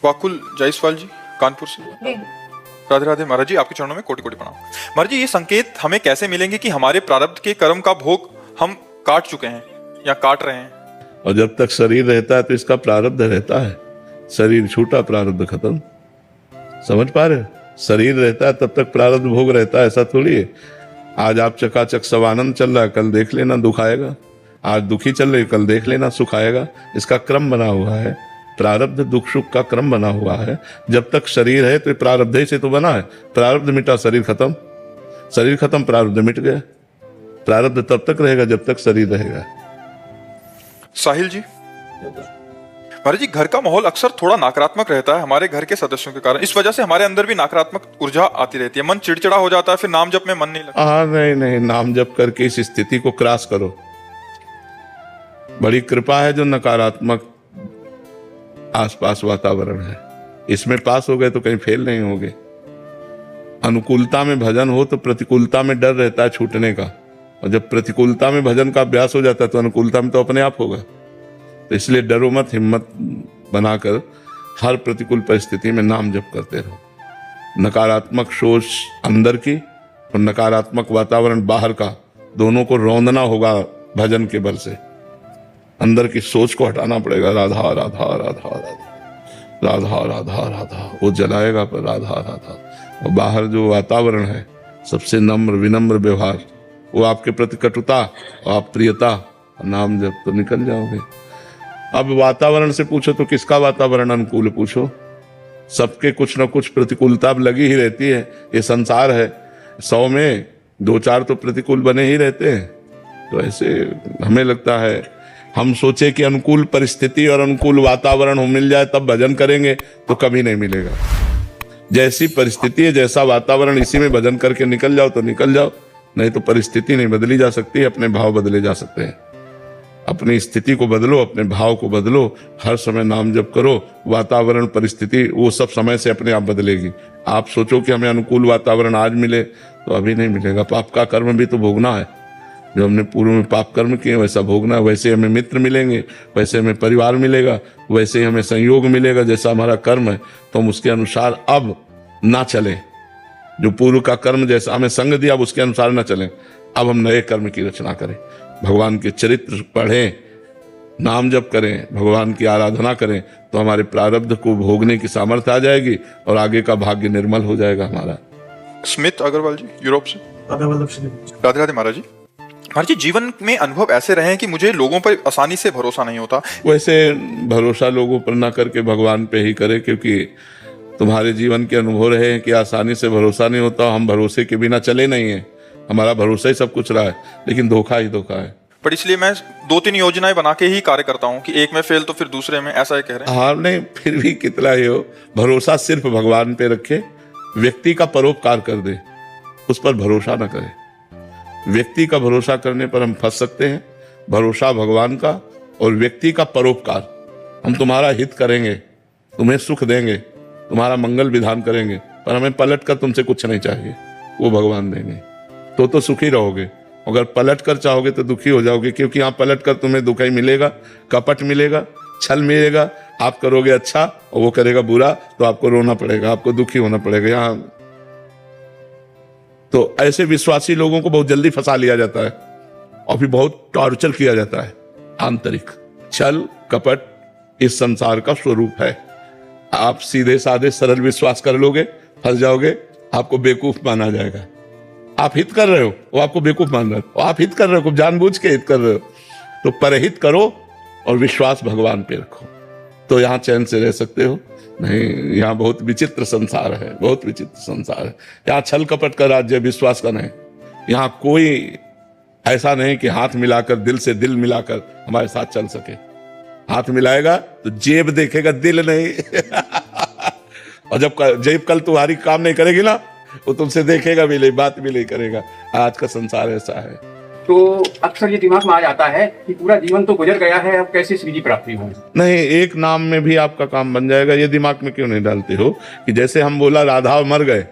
वाकुल जायसवाल जी, कानपुर से। राधे राधे महाराज जी, आपके चरणों में कोटि कोटि प्रणाम। महाराज जी, ये संकेत हमें कैसे मिलेंगे कि हमारे प्रारब्ध के कर्म का भोग हम काट चुके हैं या काट रहे हैं? और जब तक शरीर रहता है तो इसका प्रारब्ध रहता है। शरीर छूटा, प्रारब्ध खत्म। समझ पा रहे हो? शरीर रहता है तब तक प्रारब्ध भोग रहता है, ऐसा थोड़ी है। आज आप चकाचक सब आनंद चल रहा है, कल देख लेना दुख आएगा। आज दुखी चल रही, कल देख लेना सुख आएगा। इसका क्रम बना हुआ है। प्रारब्ध दुख सुख का क्रम बना हुआ है। जब तक शरीर है तो प्रारब्ध ही से तो बना है। प्रारब्ध मिटा, शरीर खत्म। शरीर खत्म, प्रारब्ध मिट गया। प्रारब्ध तब तक रहेगा जब तक शरीर रहेगा। साहिल जी, महाराज जी, घर का माहौल अक्सर थोड़ा नकारात्मक रहता है हमारे घर के सदस्यों के कारण। इस वजह से हमारे अंदर भी नकारात्मक ऊर्जा आती रहती है, मन चिड़चिड़ा हो जाता है, फिर नाम जप में मन नहीं लगता। हाँ, नहीं नहीं, नाम जप करके इस स्थिति को क्रॉस करो। बड़ी कृपा है जो नकारात्मक आसपास वातावरण है, इसमें पास हो गए तो कहीं फेल नहीं होगे। अनुकूलता में भजन हो तो प्रतिकूलता में डर रहता है छूटने का, और जब प्रतिकूलता में भजन का अभ्यास हो जाता है तो अनुकूलता में तो अपने आप होगा। तो इसलिए डरो मत, हिम्मत बनाकर हर प्रतिकूल परिस्थिति में नाम जप करते रहो। नकारात्मक सोच अंदर की और नकारात्मक वातावरण बाहर का, दोनों को रौंदना होगा भजन के बल से। अंदर की सोच को हटाना पड़ेगा। राधा राधा राधा राधा राधा राधा राधा, वो जलाएगा पर राधा राधा। और बाहर जो वातावरण है सबसे नम्र विनम्र व्यवहार, वो आपके प्रति कटुता और आप प्रियता, नाम जब तो निकल जाओगे। अब वातावरण से पूछो तो किसका वातावरण अनुकूल, पूछो। सबके कुछ ना कुछ प्रतिकूलता लगी ही रहती है। ये संसार है, 100 में 2-4 तो प्रतिकूल बने ही रहते हैं। तो ऐसे हमें लगता है, हम सोचे कि अनुकूल परिस्थिति और अनुकूल वातावरण हो मिल जाए तब भजन करेंगे, तो कभी नहीं मिलेगा। जैसी परिस्थिति है, जैसा वातावरण, इसी में भजन करके निकल जाओ तो निकल जाओ, नहीं तो परिस्थिति नहीं बदली जा सकती, अपने भाव बदले जा सकते हैं। अपनी स्थिति को बदलो, अपने भाव को बदलो, हर समय नाम जप करो। वातावरण परिस्थिति वो सब समय से अपने आप बदलेगी। आप सोचो कि हमें अनुकूल वातावरण आज मिले, तो अभी नहीं मिलेगा। पाप का कर्म भी तो भोगना है। जो हमने पूर्व में पाप कर्म किए वैसा भोगना है। वैसे हमें मित्र मिलेंगे, वैसे हमें परिवार मिलेगा, वैसे ही हमें संयोग मिलेगा। जैसा हमारा कर्म है तो हम उसके अनुसार अब ना चले। जो पूर्व का कर्म जैसा हमें संग दिया, अब उसके अनुसार ना चलें। अब हम नए कर्म की रचना करें, भगवान के चरित्र पढ़ें, नाम जप करें, भगवान की आराधना करें, तो हमारे प्रारब्ध को भोगने की सामर्थ्य आ जाएगी और आगे का भाग्य निर्मल हो जाएगा हमारा। स्मिथ अग्रवाल जी, यूरोप से। राधे राधे महाराज जी। महाराज जी, जीवन में अनुभव ऐसे रहे हैं कि मुझे लोगों पर आसानी से भरोसा नहीं होता। वैसे भरोसा लोगों पर ना करके भगवान पे ही करे, क्योंकि तुम्हारे जीवन के अनुभव रहे हैं कि आसानी से भरोसा नहीं होता। हम भरोसे के बिना चले नहीं हैं, हमारा भरोसा ही सब कुछ रहा है, लेकिन धोखा ही धोखा है। पर इसलिए मैं 2-3 योजनाएं बना के ही कार्य करता हूँ कि एक में फेल तो फिर दूसरे में, ऐसा ही कह रहे हैं। हाँ, नहीं, फिर भी कितना ही हो, भरोसा सिर्फ भगवान पे रखे। व्यक्ति का परोपकार कर दे, उस पर भरोसा न करे। व्यक्ति का भरोसा करने पर हम फंस सकते हैं। भरोसा भगवान का और व्यक्ति का परोपकार। हम तुम्हारा हित करेंगे, तुम्हें सुख देंगे, तुम्हारा मंगल विधान करेंगे, पर हमें पलट कर तुमसे कुछ नहीं चाहिए, वो भगवान देंगे। तो सुखी रहोगे। अगर पलट कर चाहोगे तो दुखी हो जाओगे, क्योंकि यहाँ पलट कर तुम्हें दुख ही मिलेगा, कपट मिलेगा, छल मिलेगा। आप करोगे अच्छा और वो करेगा बुरा, तो आपको रोना पड़ेगा, आपको दुखी होना पड़ेगा। यहाँ तो ऐसे विश्वासी लोगों को बहुत जल्दी फंसा लिया जाता है और फिर बहुत टॉर्चर किया जाता है। आंतरिक छल कपट इस संसार का स्वरूप है। आप सीधे साधे सरल विश्वास कर लोगे, फंस जाओगे, आपको बेवकूफ माना जाएगा। आप हित कर रहे हो, वो आपको बेवकूफ मान रहा है। आप हित कर रहे हो, जानबूझ के हित कर रहे हो, तो परहित करो और विश्वास भगवान पे रखो, तो यहाँ चैन से रह सकते हो। नहीं, यहाँ बहुत विचित्र संसार है, बहुत विचित्र संसार है। यहाँ छल कपट का राज्य, विश्वास का नहीं। यहाँ कोई ऐसा नहीं कि हाथ मिलाकर, दिल से दिल मिलाकर हमारे साथ चल सके। हाथ मिलाएगा तो जेब देखेगा, दिल नहीं। और जब जेब कल तुम्हारी काम नहीं करेगी ना, वो तुमसे देखेगा भी नहीं, बात भी नहीं करेगा। आज का संसार ऐसा है। तो अक्सर ये दिमाग में आ जाता है कि पूरा जीवन तो गुजर गया है, अब कैसे श्री जी प्राप्ति हो। नहीं, एक नाम में भी आपका काम बन जाएगा। ये दिमाग में क्यों नहीं डालते हो कि जैसे हम बोला राधा मर गए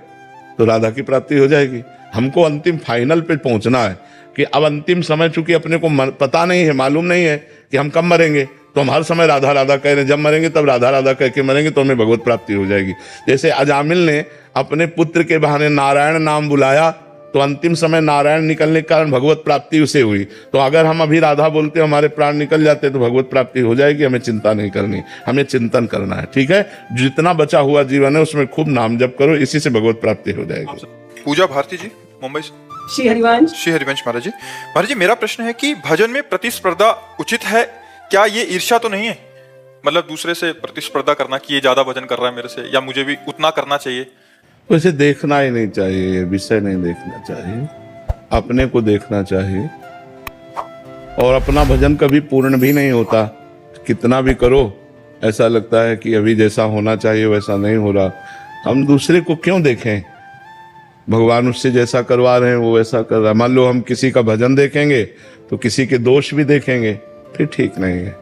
तो राधा की प्राप्ति हो जाएगी। हमको अंतिम फाइनल पे पहुंचना है कि अब अंतिम समय, चूंकि अपने को पता नहीं है, मालूम नहीं है कि हम कब मरेंगे, तो हम हर समय राधा राधा कह रहे हैं, जब मरेंगे तब राधा राधा कह के मरेंगे तो हमें भगवत प्राप्ति हो जाएगी। जैसे अजामिल ने अपने पुत्र के बहाने नारायण नाम बुलाया तो अंतिम समय नारायण निकलने के कारण भगवत प्राप्ति उसे हुई। तो अगर हम अभी राधा बोलते हमारे प्राण निकल जाते तो भगवत प्राप्ति हो जाएगी। हमें चिंता नहीं करनी, हमें चिंतन करना है। ठीक है, जितना बचा हुआ जीवन है उसमें खूब नाम जप करो, इसी से भगवत प्राप्ति हो जाएगी। पूजा भारती जी मुंबई से। श्री हरिवंश। श्री हरिवंश महाराज जी। महाराज जी मेरा प्रश्न है कि भजन में प्रतिस्पर्धा उचित है क्या? ये ईर्ष्या तो नहीं है? मतलब दूसरे से प्रतिस्पर्धा करना कि ये ज्यादा भजन कर रहा है मेरे से, या मुझे भी उतना करना चाहिए? वैसे देखना ही नहीं चाहिए, विषय नहीं देखना चाहिए, अपने को देखना चाहिए। और अपना भजन कभी पूर्ण भी नहीं होता, कितना भी करो ऐसा लगता है कि अभी जैसा होना चाहिए वैसा नहीं हो रहा। हम दूसरे को क्यों देखें? भगवान उससे जैसा करवा रहे हैं वो वैसा कर रहा है। मान लो हम किसी का भजन देखेंगे तो किसी के दोष भी देखेंगे, फिर ठीक नहीं है।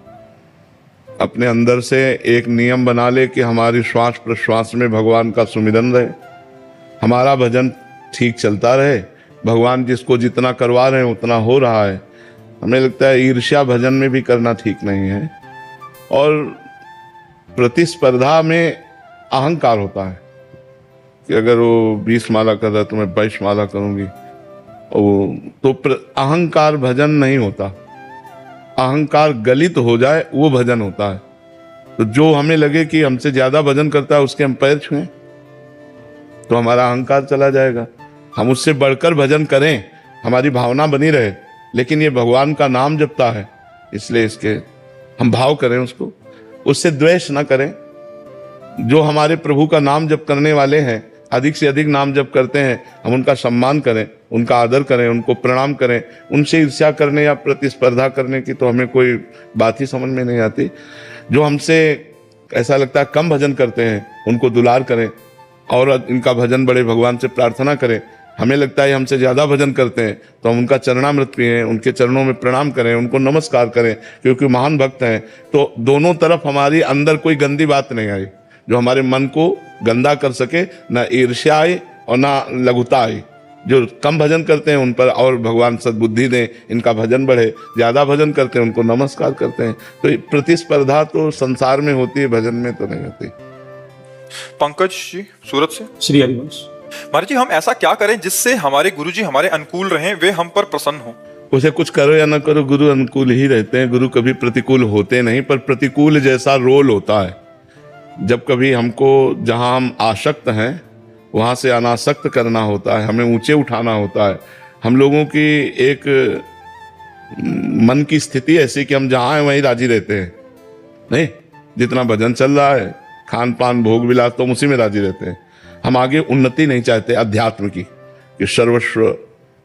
अपने अंदर से एक नियम बना ले कि हमारी श्वास प्रश्वास में भगवान का सुमिरन रहे, हमारा भजन ठीक चलता रहे, भगवान जिसको जितना करवा रहे हैं उतना हो रहा है। हमें लगता है ईर्ष्या भजन में भी करना ठीक नहीं है। और प्रतिस्पर्धा में अहंकार होता है कि अगर वो 20 माला कर रहा है तो मैं 22 माला करूंगी, तो अहंकार भजन नहीं होता। अहंकार गलित हो जाए वो भजन होता है। तो जो हमें लगे कि हमसे ज्यादा भजन करता है उसके हम पैर छुएं तो हमारा अहंकार चला जाएगा। हम उससे बढ़कर भजन करें, हमारी भावना बनी रहे, लेकिन ये भगवान का नाम जपता है इसलिए इसके हम भाव करें, उसको उससे द्वेष ना करें। जो हमारे प्रभु का नाम जप करने वाले हैं, अधिक से अधिक नाम जप करते हैं, हम उनका सम्मान करें, उनका आदर करें, उनको प्रणाम करें। उनसे ईर्ष्या करने या प्रतिस्पर्धा करने की तो हमें कोई बात ही समझ में नहीं आती। जो हमसे ऐसा लगता है कम भजन करते हैं उनको दुलार करें और इनका भजन बड़े भगवान से प्रार्थना करें। हमें लगता है हमसे ज्यादा भजन करते हैं तो हम उनका चरणामृत पिएं, उनके चरणों में प्रणाम करें, उनको नमस्कार करें क्योंकि महान भक्त हैं। तो दोनों तरफ हमारी अंदर कोई गंदी बात नहीं आई जो हमारे मन को गंदा कर सके, ना ईर्ष्या आए और ना लघुता आए। जो कम भजन करते हैं उन पर और भगवान सद्बुद्धि दें, इनका भजन बढ़े। ज्यादा भजन करते हैं उनको नमस्कार करते हैं। तो प्रतिस्पर्धा तो संसार में होती है, भजन में तो नहीं होती। पंकज जी सूरत से। श्री हरिवंश। महाराज जी हम ऐसा क्या करें जिससे हमारे गुरुजी हमारे अनुकूल रहें, वे हम पर प्रसन्न हो? उसे कुछ करो या ना करो, गुरु अनुकूल ही रहते हैं। गुरु कभी प्रतिकूल होते नहीं, पर प्रतिकूल जैसा रोल होता है। जब कभी हमको जहां हम आसक्त हैं वहां से अनासक्त करना होता है, हमें ऊंचे उठाना होता है। हम लोगों की एक मन की स्थिति ऐसी कि हम जहां हैं वहीं राजी रहते हैं। नहीं, जितना भजन चल रहा है, खान पान भोग विलास, तो उसी में राजी रहते हैं। हम आगे उन्नति नहीं चाहते अध्यात्म की, कि सर्वस्व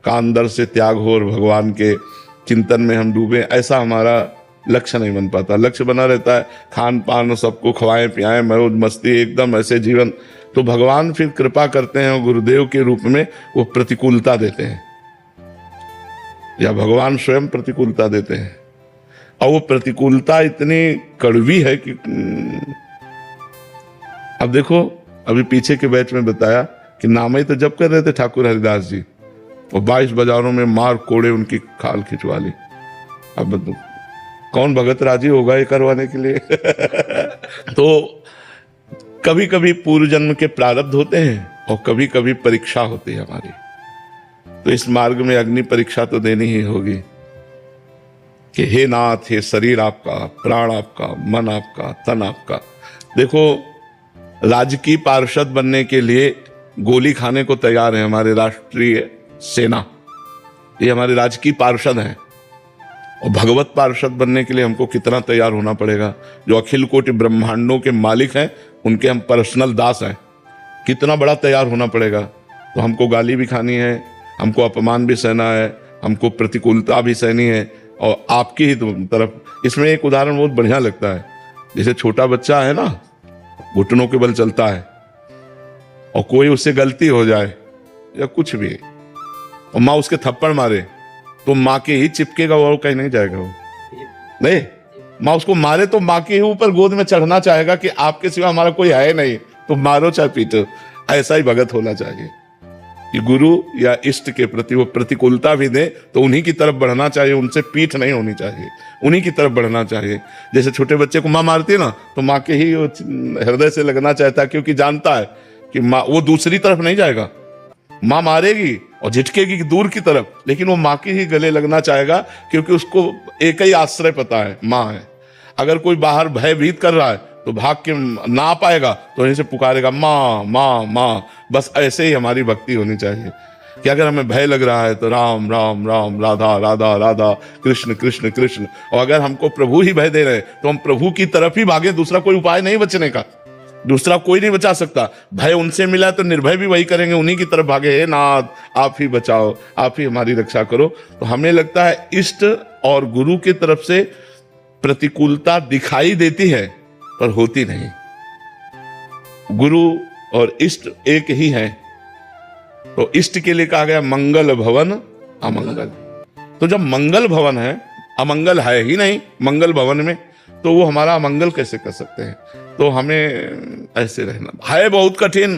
का अंदर से त्याग हो और भगवान के चिंतन में हम डूबे। ऐसा हमारा लक्ष्य नहीं बन पाता। लक्ष्य बना रहता है खान पान, सबको खवाएं पियाएं, मौज मस्ती, एकदम ऐसे जीवन। तो भगवान फिर कृपा करते हैं और गुरुदेव के रूप में वो प्रतिकूलता देते हैं, या भगवान स्वयं प्रतिकूलता देते हैं। और वो प्रतिकूलता इतनी कड़वी है कि अब देखो, अभी पीछे के बैच में बताया कि नाम ही तो जप कर रहे थे ठाकुर हरिदास जी, और 22 बाजारों में मार कोड़े उनकी खाल खिंचवा ली। अब कौन भगत राजी होगा ये करवाने के लिए? तो कभी कभी पूर्व जन्म के प्रारब्ध होते हैं और कभी कभी परीक्षा होती है हमारी। तो इस मार्ग में अग्नि परीक्षा तो देनी ही होगी कि हे नाथ, हे शरीर आपका, प्राण आपका, मन आपका, तन आपका। देखो, राजकीय पार्षद बनने के लिए गोली खाने को तैयार है हमारे राष्ट्रीय सेना, ये हमारे राजकीय पार्षद हैं। और भगवत पार्षद बनने के लिए हमको कितना तैयार होना पड़ेगा। जो अखिल कोटि ब्रह्मांडों के मालिक हैं उनके हम पर्सनल दास हैं, कितना बड़ा तैयार होना पड़ेगा। तो हमको गाली भी खानी है, हमको अपमान भी सहना है, हमको प्रतिकूलता भी सहनी है, और आपकी ही तरफ। इसमें एक उदाहरण बहुत बढ़िया लगता है। जैसे छोटा बच्चा है ना, घुटनों के बल चलता है, और कोई उससे गलती हो जाए या कुछ भी, और माँ उसके थप्पड़ मारे तो माँ के ही चिपकेगा, वो कहीं नहीं जाएगा। वो नहीं, माँ उसको मारे तो माँ के ही ऊपर गोद में चढ़ना चाहेगा कि आपके सिवा हमारा कोई है नहीं, तो मारो चाहे पीटो। ऐसा ही भगत होना चाहिए। कि गुरु या इष्ट के प्रति वो प्रतिकूलता भी दे तो उन्हीं की तरफ बढ़ना चाहिए, उनसे पीठ नहीं होनी चाहिए, उन्हीं की तरफ बढ़ना चाहिए। जैसे छोटे बच्चे को माँ मारती है ना, तो माँ के ही हृदय से लगना चाहता है, क्योंकि जानता है कि माँ वो दूसरी तरफ नहीं जाएगा। माँ मारेगी और झिटकेगी दूर की तरफ, लेकिन वो माँ के ही गले लगना चाहेगा, क्योंकि उसको एक ही आश्रय पता है, माँ है। अगर कोई बाहर भयभीत कर रहा है तो भाग के ना आ पाएगा, तो वहीं से पुकारेगा माँ माँ माँ। बस ऐसे ही हमारी भक्ति होनी चाहिए कि अगर हमें भय लग रहा है तो राम राम राम, राधा राधा राधा, कृष्ण कृष्ण कृष्ण। और अगर हमको प्रभु ही भय दे रहे हैं तो हम प्रभु की तरफ ही भागे, दूसरा कोई उपाय नहीं बचने का, दूसरा कोई नहीं बचा सकता। भय उनसे मिला तो निर्भय भी वही करेंगे, उन्हीं की तरफ भागे, हे नाथ आप ही बचाओ, आप ही हमारी रक्षा करो। तो हमें लगता है इष्ट और गुरु की तरफ से प्रतिकूलता दिखाई देती है पर होती नहीं। गुरु और इष्ट एक ही है। तो इष्ट के लिए कहा गया मंगल भवन अमंगल। तो जब मंगल भवन है, अमंगल है ही नहीं मंगल भवन में, तो वो हमारा अमंगल कैसे कर सकते हैं? तो हमें ऐसे रहना है। बहुत कठिन,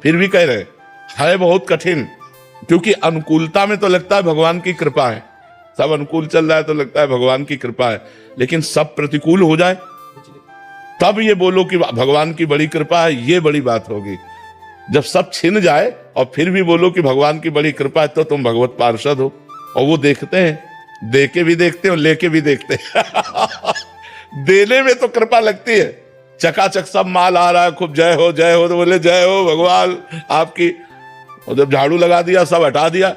फिर भी कह रहे है बहुत कठिन, क्योंकि अनुकूलता में तो लगता है भगवान की कृपा है, सब अनुकूल चल रहा है तो लगता है भगवान की कृपा है, लेकिन सब प्रतिकूल हो जाए तब ये बोलो कि भगवान की बड़ी कृपा है, ये बड़ी बात होगी। जब सब छिन जाए और फिर भी बोलो कि भगवान की बड़ी कृपा है, तो तुम भगवत पार्षद हो। और वो देखते हैं, दे के भी देखते हैं और लेके भी देखते हैं। देने में तो कृपा लगती है, चकाचक सब माल आ रहा है, खूब जय हो तो बोले जय हो भगवान आपकी। और जब झाड़ू लगा दिया, सब हटा दिया,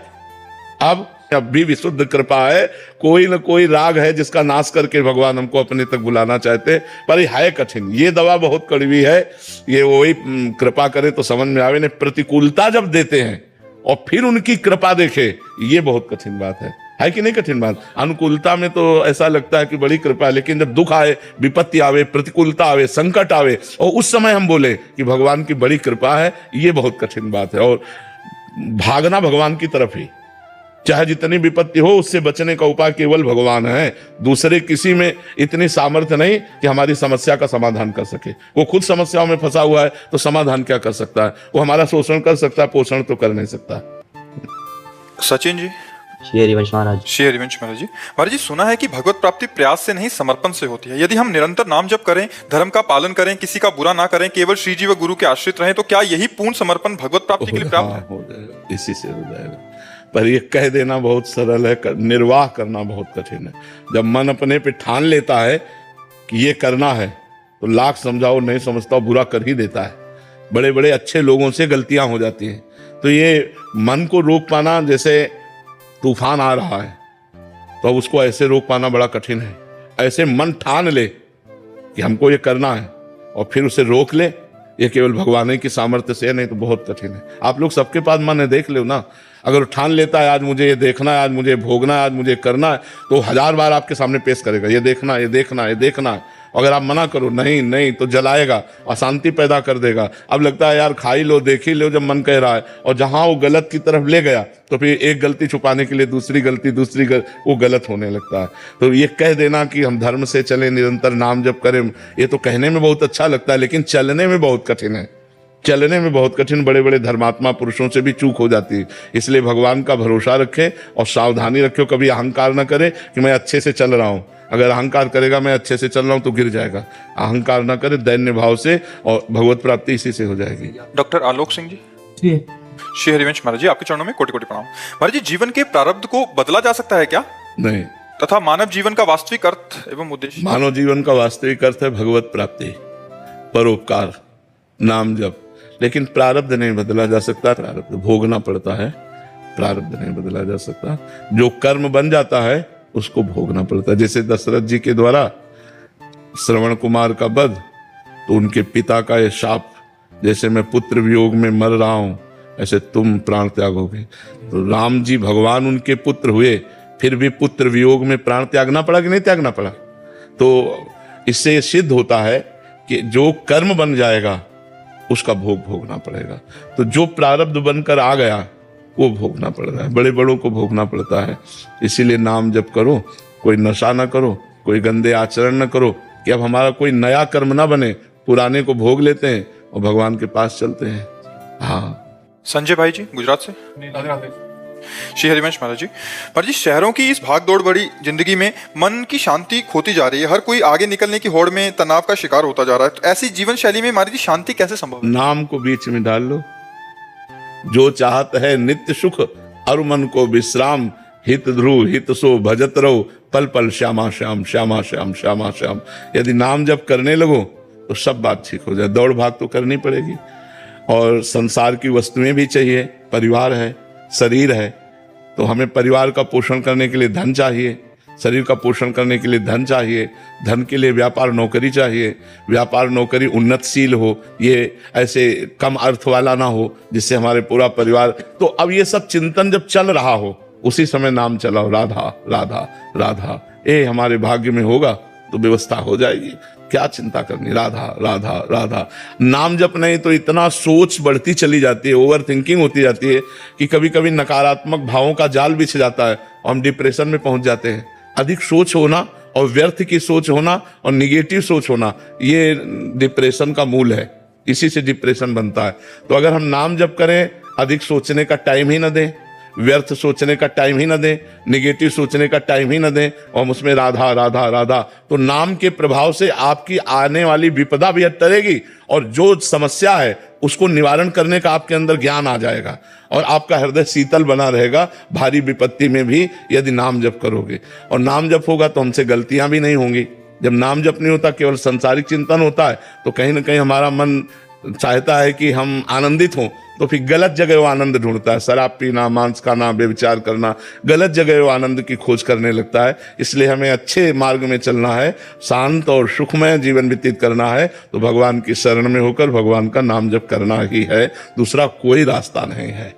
अब भी विशुद्ध कृपा है, कोई न कोई राग है जिसका नाश करके भगवान हमको अपने तक बुलाना चाहते। पर ये है कठिन, ये दवा बहुत कड़वी है, ये वही कृपा करे तो समझ में आवे। ने प्रतिकूलता जब देते हैं और फिर उनकी कृपा देखे, ये बहुत कठिन बात है कि नहीं? कठिन बात। अनुकूलता में तो ऐसा लगता है कि बड़ी कृपा है, लेकिन जब दुख आए, विपत्ति आवे, प्रतिकूलता आवे, संकट आवे, और उस समय हम बोले कि भगवान की बड़ी कृपा है, ये बहुत कठिन बात है। और भागना भगवान की तरफ ही, चाहे जितनी विपत्ति हो, उससे बचने का उपाय केवल भगवान है। दूसरे किसी में इतनी सामर्थ्य नहीं कि हमारी समस्या का समाधान कर सके। वो खुद समस्याओं में फंसा हुआ है, तो समाधान क्या कर सकता है? वो हमारा शोषण कर सकता है, पोषण तो कर नहीं सकता। सचिन जी। श्री हरिवंश महाराज। श्री हरिवंश महाराज जी। महाराज जी, सुना है कि भगवत प्राप्ति प्रयास से नहीं समर्पण से होती है। यदि हम निरंतर नाम जप करें, धर्म का पालन करें, किसी का बुरा ना करें, केवल श्री जी व गुरु के आश्रित रहें, तो क्या यही पूर्ण समर्पण भगवत प्राप्ति के लिए प्राप्त है? हो जाएगा, इसी से हो जाएगा। पर ये कह देना बहुत सरल है, निर्वाह करना बहुत कठिन है। जब मन अपने पे ठान लेता है कि ये करना है, तो लाख समझाओ नहीं समझता, बुरा कर ही देता है। बड़े बड़े अच्छे लोगों से गलतियां हो जाती हैं। तो ये मन को रोक पाना, जैसे तूफान आ रहा है तो अब उसको ऐसे रोक पाना बड़ा कठिन है। ऐसे मन ठान ले कि हमको ये करना है और फिर उसे रोक ले, ये केवल भगवान की सामर्थ्य से है, नहीं तो बहुत कठिन है। आप लोग सबके पास मन है, देख लो ना। अगर ठान लेता है आज मुझे ये देखना है, आज मुझे भोगना है, आज मुझे करना है, तो 1000 बार आपके सामने पेश करेगा, ये देखना, ये देखना, ये देखना है। अगर आप मना करो नहीं नहीं, तो जलाएगा, अशांति पैदा कर देगा। अब लगता है यार खा ही लो, देख ही लो, जब मन कह रहा है। और जहां वो गलत की तरफ ले गया, तो फिर एक गलती छुपाने के लिए दूसरी गलती, वो गलत होने लगता है। तो ये कह देना कि हम धर्म से चले, निरंतर नाम जप करें, ये तो कहने में बहुत अच्छा लगता है, लेकिन चलने में बहुत कठिन है। चलने में बहुत कठिन, बड़े बड़े धर्मात्मा पुरुषों से भी चूक हो जाती है। इसलिए भगवान का भरोसा रखें और सावधानी रखें, कभी अहंकार न करें कि मैं अच्छे से चल रहा हूं। अगर अहंकार करेगा मैं अच्छे से चल रहा हूं तो गिर जाएगा। अहंकार न करे, दैन्य भाव से, और भगवत प्राप्ति इसी से हो जाएगी। डॉक्टर आलोक सिंह जी। श्री हरिवंश महाराज जी, आपके चरणों में कोटि कोटि प्रणाम। महाराज जी, जीवन के प्रारब्ध को बदला जा सकता है क्या? नहीं। तथा मानव जीवन का वास्तविक अर्थ एवं उद्देश्य? मानव जीवन का वास्तविक अर्थ है भगवत प्राप्ति, परोपकार, नाम जप। लेकिन प्रारब्ध नहीं बदला जा सकता, प्रारब्ध भोगना पड़ता है, प्रारब्ध नहीं बदला जा सकता। जो कर्म बन जाता है उसको भोगना पड़ता है। जैसे दशरथ जी के द्वारा श्रवण कुमार का वध, तो उनके पिता का ये शाप, जैसे मैं पुत्र वियोग में मर रहा हूं, ऐसे तुम प्राण त्यागोगे। तो राम जी भगवान उनके पुत्र हुए, फिर भी पुत्र वियोग में प्राण त्यागना पड़ा कि नहीं त्यागना पड़ा? तो इससे सिद्ध होता है कि जो कर्म बन जाएगा उसका भोग भोगना पड़ेगा। तो जो प्रारब्ध बनकर आ गया वो भोगना पड़ रहा है, बड़े बड़ों को भोगना पड़ता है। इसीलिए नाम जप करो, कोई नशा ना करो, कोई गंदे आचरण ना करो, कि अब हमारा कोई नया कर्म ना बने, पुराने को भोग लेते हैं और भगवान के पास चलते हैं। हाँ। संजय भाई जी गुजरात से। राधे राधे। श्री हरिवंश महाराज जी। महाराज जी, शहरों की इस भाग दौड़ भरी जिंदगी में मन की शांति खोती जा रही है। हर कोई आगे निकलने की होड़ में तनाव का शिकार होता जा रहा है। तो ऐसी जीवन शैली में महाराज जी शांति कैसे संभव है? नाम को बीच में डाल लो। जो चाहत है नित्य सुख और मन को विश्राम, हित ध्रुव हित सो भजत रहो, पल पल श्यामा श्याम श्यामा श्याम श्यामा श्याम। यदि नाम जप करने लगो तो सब बात ठीक हो जाए। दौड़ भाग तो करनी पड़ेगी, और संसार की वस्तुएं भी चाहिए। परिवार है, शरीर है, तो हमें परिवार का पोषण करने के लिए धन चाहिए, शरीर का पोषण करने के लिए धन चाहिए, धन के लिए व्यापार नौकरी चाहिए, व्यापार नौकरी उन्नतशील हो, ये ऐसे कम अर्थ वाला ना हो जिससे हमारे पूरा परिवार। तो अब ये सब चिंतन जब चल रहा हो, उसी समय नाम चलाओ, राधा राधा राधा। ये हमारे भाग्य में होगा तो व्यवस्था हो जाएगी। क्या चिंता करनी, राधा राधा राधा। नाम जप नहीं तो इतना सोच बढ़ती चली जाती है, ओवर थिंकिंग होती जाती है कि कभी कभी नकारात्मक भावों का जाल बिछ जाता है और हम डिप्रेशन में पहुंच जाते हैं। अधिक सोच होना और व्यर्थ की सोच होना और निगेटिव सोच होना, ये डिप्रेशन का मूल है। इसी से डिप्रेशन बनता है। तो अगर हम नाम जप करें, अधिक सोचने का टाइम ही ना दें, व्यर्थ सोचने का टाइम ही ना दें, निगेटिव सोचने का टाइम ही ना दें, और उसमें राधा राधा राधा, तो नाम के प्रभाव से आपकी आने वाली विपदा भी टलेगी, और जो समस्या है उसको निवारण करने का आपके अंदर ज्ञान आ जाएगा, और आपका हृदय शीतल बना रहेगा भारी विपत्ति में भी, यदि नाम जप करोगे। और नाम जप होगा तो हमसे गलतियां भी नहीं होंगी। जब नाम जप नहीं होता, केवल संसारिक चिंतन होता है, तो कहीं ना कहीं हमारा मन चाहता है कि हम आनंदित हों, तो फिर गलत जगह वो आनंद ढूंढता है। शराब पीना, मांस खाना, व्यभिचार करना, गलत जगह वो आनंद की खोज करने लगता है। इसलिए हमें अच्छे मार्ग में चलना है, शांत और सुखमय जीवन व्यतीत करना है, तो भगवान की शरण में होकर भगवान का नाम जप करना ही है, दूसरा कोई रास्ता नहीं है।